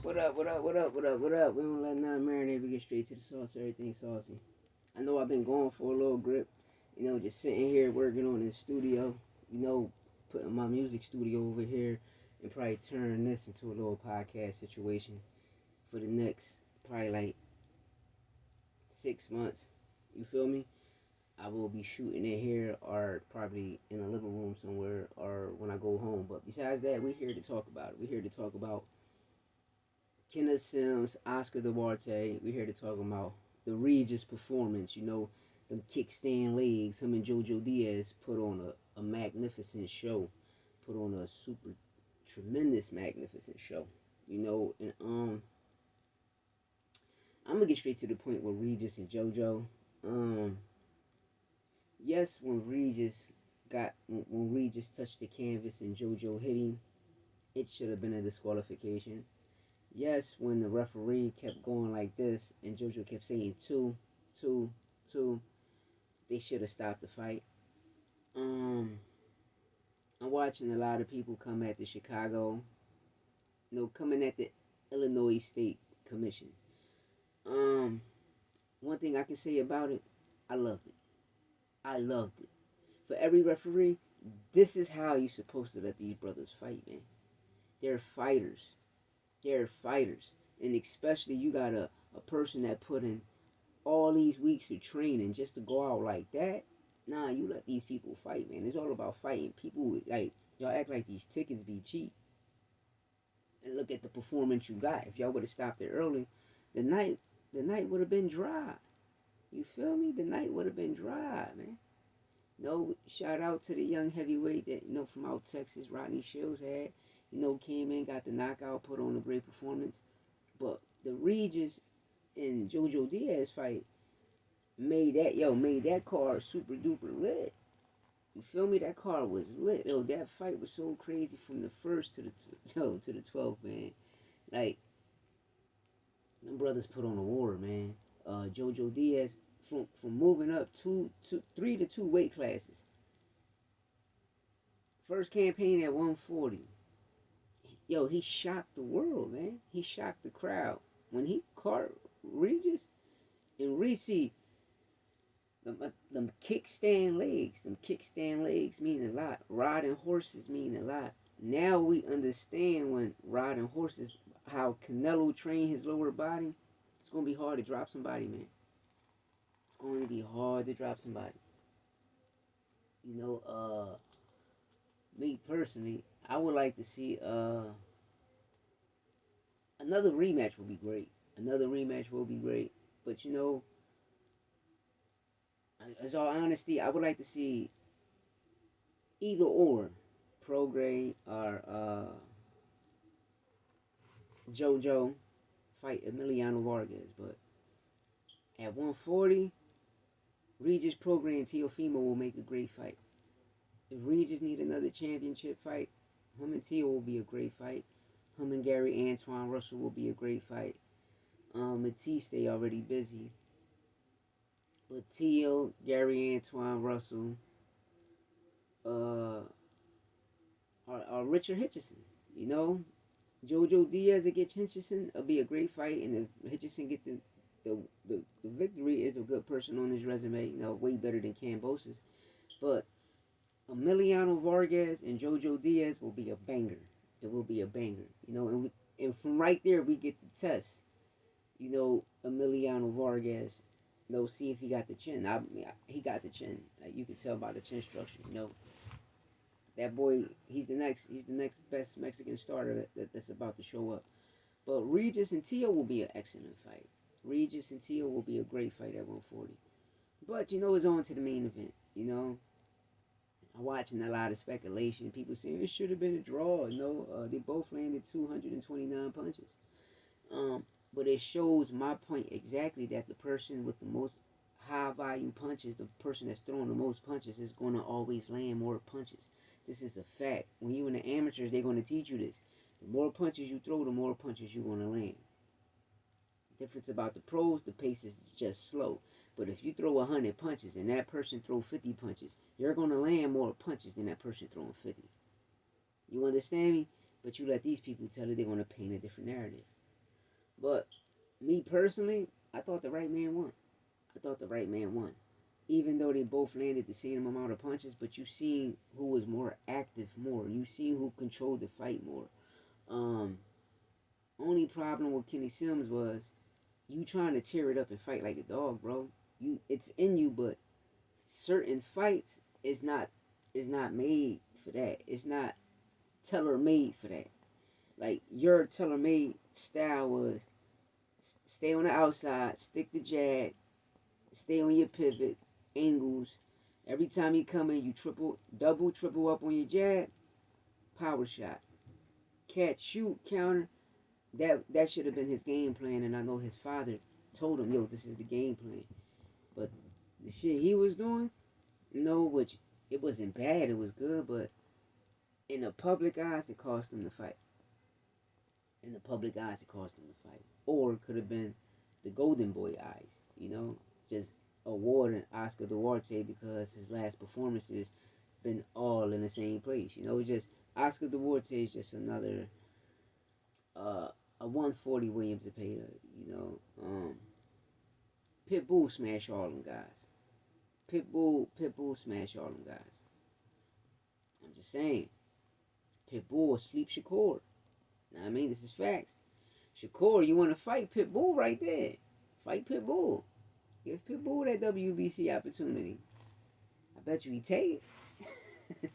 What up, what up, what up, what up, what up? We don't let nothing marinate, we get straight to the sauce, everything saucy. I know I've been going for a little grip, just sitting here working on the studio, putting my music studio over here and probably turn this into a little podcast situation for the next probably like 6 months. You feel me? I will be shooting it here or probably in a living room somewhere or when I go home. But besides that, we're here to talk about it. We're here to talk about Kenneth Sims, Oscar Duarte. We're here to talk about the Regis performance. Them kickstand legs. Him and JOJO Diaz put on a magnificent show. Put on a super tremendous magnificent show. And I'm gonna get straight to the point with Regis and JoJo. Um, yes, when Regis touched the canvas and JoJo hit him, it should have been a disqualification. Yes, when the referee kept going like this and JoJo kept saying two, two, two, they should have stopped the fight. Um, I'm watching a lot of people come at the Chicago, coming at the Illinois State Commission. Um, One thing I can say about it, I loved it. I loved it. For every referee, this is how you're supposed to let these brothers fight, man. They're fighters. They're fighters. And especially you got a person that put in all these weeks of training just to go out like that. Nah, you let these people fight, man. It's all about fighting. People like y'all act like these tickets be cheap. And look at the performance you got. If y'all would have stopped it early, the night the night would have been dry. You feel me? The night would have been dry, man. No, shout out to the young heavyweight that from out Texas, Rodney Shields had. Came in, got the knockout, put on a great performance. But the Regis and JoJo Diaz fight made that card super duper lit. You feel me? That card was lit. Yo, that fight was so crazy from the first to the to the 12th, man. Like them brothers put on a war, man. JoJo Diaz from moving up three to two weight classes. First campaign at 140. Yo, he shocked the world, man. He shocked the crowd when he caught Regis and Reese. Them kickstand legs mean a lot. Riding horses mean a lot. Now we understand when riding horses how Canelo trained his lower body. It's gonna be hard to drop somebody, man. It's going to be hard to drop somebody. You know, Me personally, I would like to see another rematch would be great. Another rematch will be great. But as all honesty, I would like to see either or, Prograde or JoJo fight Emiliano Vargas. But at 140, Regis Prograde and Teofimo will make a great fight. If Regis need another championship fight, him and Teo will be a great fight. Him and Gary Antoine Russell will be a great fight. Matisse already busy. But Teo, Gary Antoine Russell, uh, or Richard Hitchison. You know, JoJo Diaz against Hitchison will be a great fight, and if Hitchison get the victory, is a good person on his resume. Way better than Cambosis. But Emiliano Vargas and JoJo Diaz will be a banger. It will be a banger. And from right there we get the test. Emiliano Vargas. See if he got the chin. He got the chin. You can tell by the chin structure. That boy. He's the next. He's the next best Mexican starter that's about to show up. But Regis and Tio will be an excellent fight. Regis and Tio will be a great fight at 140. But it's on to the main event. I'm watching a lot of speculation. People saying it should have been a draw. They both landed 229 punches. Um, but it shows my point exactly that the person with the most high volume punches, the person that's throwing the most punches, is going to always land more punches. This is a fact. When you're in the amateurs, they're going to teach you this. The more punches you throw, the more punches you're going to land. The difference about the pros, the pace is just slow. But if you throw 100 punches and that person throw 50 punches, you're going to land more punches than that person throwing 50. You understand me? But you let these people tell you they're going to paint a different narrative. But me personally, I thought the right man won. I thought the right man won. Even though they both landed the same amount of punches, but you seen who was more active more. You seen who controlled the fight more. Um, Only problem with Kenny Sims was you trying to tear it up and fight like a dog, bro. It's in you, but certain fights is not made for that. It's not tailor made for that. Like your tailor made style was stay on the outside, stick the jab, stay on your pivot, angles. Every time you come in, you triple up on your jab, power shot, catch, shoot, counter. That should have been his game plan, and I know his father told him, "Yo, this is the game plan." But the shit he was doing, no, which it wasn't bad, it was good, but in the public eyes, it cost him the fight. In the public eyes, it cost him the fight, or it could have been the Golden Boy eyes, just awarding Oscar Duarte because his last performances been all in the same place. Just Oscar Duarte is just another a 140 Williams Zepeda. Pitbull smash all them guys. Pitbull smash all them guys. I'm just saying, Pitbull sleep Shakur. Now I mean, this is facts. Shakur, you want to fight Pitbull right there? Fight Pitbull. Give Pitbull that WBC opportunity. I bet you he take it.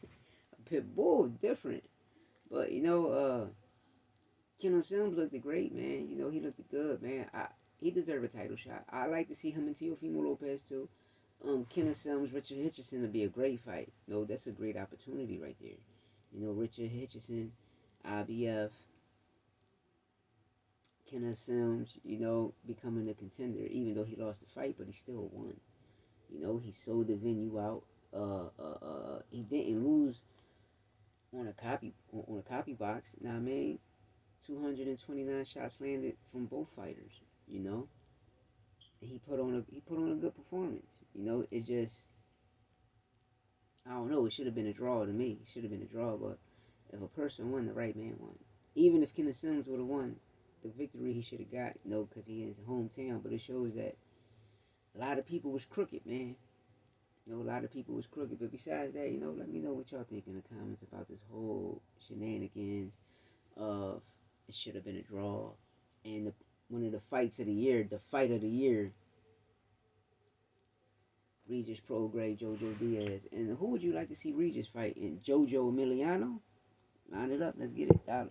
Pitbull different, but Keno Sims looked great, man. He looked good, man. He deserved a title shot. I like to see him and Teofimo Lopez too. Kenneth Sims, Richard Hitchison would be a great fight. That's a great opportunity right there. Richard Hitchison, IBF, Kenneth Sims, becoming a contender, even though he lost the fight, but he still won. He sold the venue out. He didn't lose on a copy box. Now I mean, 229 shots landed from both fighters. You know, and he put on a good performance. It just I don't know. It should have been a draw to me. It should have been a draw, but if a person won, the right man won. Even if Kenneth Sims would have won, the victory he should have got, because he is his hometown. But it shows that a lot of people was crooked, man. A lot of people was crooked. But besides that, let me know what y'all think in the comments about this whole shenanigans of it should have been a draw. And one of the fights of the year, the fight of the year, Regis Prograis, JOJO Diaz. And who would you like to see Regis fight? In JoJo Emiliano? Line it up. Let's get it. Dollar.